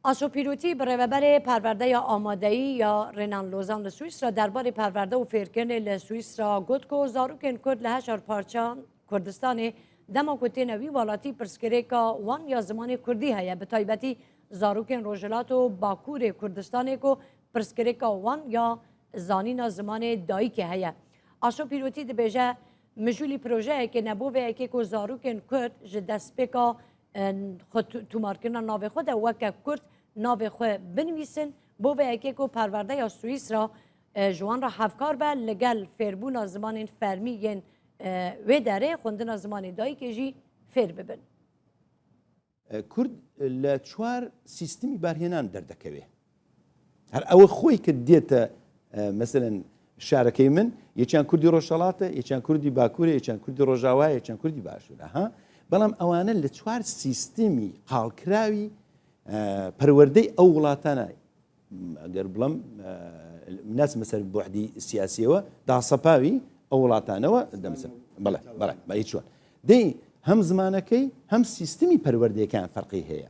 آشوپیروتی برێوەبەرێ پەروەردەیە ئامادەیی یا ڕێنان لۆزان لە سوئیسرا دەربارەی پەروەردە و فێرکردنê لە سوئیسرا گوت ku zarokên Kurd li heşar parçan Kurdistanê dema ku têne wî welatî pirsgirêka wan ya zimanê Kurdî heye bi taybetî zarokên Rojhilat û Bakurê Kurdistanê ku pirsgirêka wan ya zanîna zimanê dayîkê heye. Aşopîrotî dibêje mijûlî projeyekê nebûveyekê ku zarokên Kurd ji destpêka tûmarkirina navê xwe de weke Kurd navê xwe binivîsin bo veyekê ku perwerdeya Swîsra ji wan re hevkar be li gel fêrbûna zimanên fermî yên wê derê xwendina zimanê dayîkê jî fêr bibin. Kurd li çwar sîstemî berhênan derdikeve. Her ew xwe dête meselen şarekeyê min yekîan Kurdî Rojhilat e, yekîan Kurdî Bakurê, yekîan Kurdî Rojava, yekîan Kurdî Başûr e. بەڵام ئەوانە لە چوار سیستمی قاڵکراوی پەروەردەی ئەو وڵاتانە ئەگەر بڵم ناس مەسەر بوعدی سیاسیەوە داسەپاوی ئەو وڵاتانەوە دەمسن بەڵێ بەڵێ بە هیچ شوێن دەی هەم زمانەکەی هەم سیستمی پەروەردەیەکان فەرقی هەیە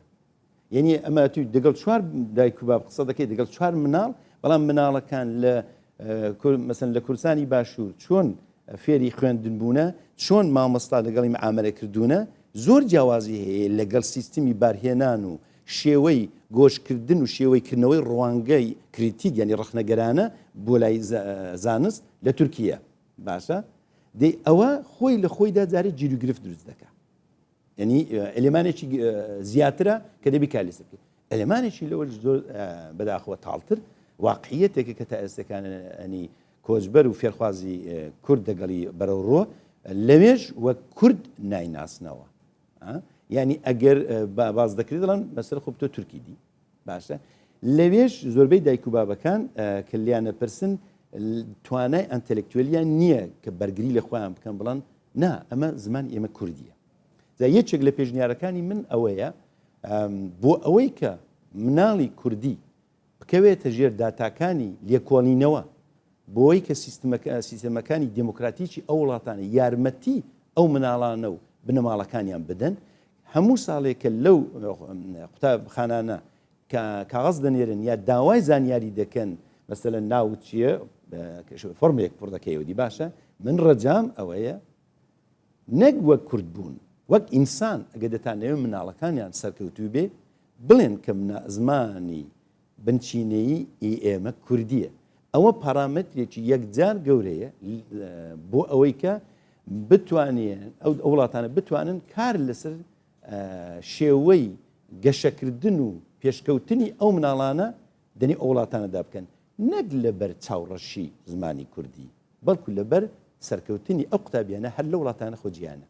یعنی ئەمە توی دەگەڵ چوار دایک و باب قسە دەکەی دەگەڵ چوار مناڵ بەڵام مناڵەکان لە مەسەن لە کوردستانی باشوور چۆن فێری خوێندن بوونە چۆن مامۆستا لەگەڵی معاملە کردوونە زۆر جیاوازی هەیە لەگەڵ سیستمی بارهێنان و شێوەی گۆشتکردن و شێوەی کردنەوەی ڕوانگەی کریتیک یعنی ڕخنەگەرانە بۆ لای زانست لە تورکیە باشە دەی ئەوە خۆی لە خۆیدا جارێ گیرروگرفت دروست دەکات یعنی ئەلێمانێکی زیاترە کە دەبی کالیسەکە ئەلێمانێکی لەوە زۆر بەداخەوە تاڵتر واقعیەتێکە کە تا ئێستەکان ئەنی کۆچبەر و فێرخوازی کورد دەگەڵی بەرەوڕۆ لەوێژ وە کورد نایناسنەوە ینی ئەگەر باز دەکرێت دەڵێن بەسەر خۆ تۆ تورکی دی باشە لەوێژ زۆربەی دایک و بابەکان کە لیانە پرسن توانای ئەنتەلەکتوێلیان نییە کە بەرگری لە خۆیان بکەن بڵان نا ئەمە زمان ئێمە کوردیە یەکێک لە پێشنیارەکانی من ئەوەیە بۆ ئەوەی کە مناڵی کوردی بکەوێتە ژێر داتاکانی لێکۆڵینەوە بۆی کە سیستەمەکانی دموکراتیکی ئەو وڵاتانە یارمەتی ئەو مناڵانە و بنەماڵەکانیان بدەن هەموو ساڵێکە لەو قوتابخانانە کاغەز دەنێرن یا داوای زانیاری دەکەن مەسەلەن ناو چییە فۆرمێک پڕ دەکەیەوەدی باشە من ڕەجام ئەوەیە نەک وەک کورد بوون وەک ئینسان ئەگە دەتانەوێت مناڵەکانیان سەرکەوتوو بێ بڵێن کە زمانی بنچینەیی ئێمە کوردیە ئەوە پارامترێکی یەکجار گەورەیە بۆ ئەوەی کە بتوانێن ئەو وڵاتانە بتوانن کار لەسەر شێوەی گەشەکردن و پێشکەوتنی ئەو مناڵانە دەنی ئەو وڵاتانەدا بکەن نەک لەبەر چاوڕەشی زمانی کوردی بەڵکو لەبەر سەرکەوتنی ئەو قوتابیانە هەر لە وڵاتانە خۆجییانە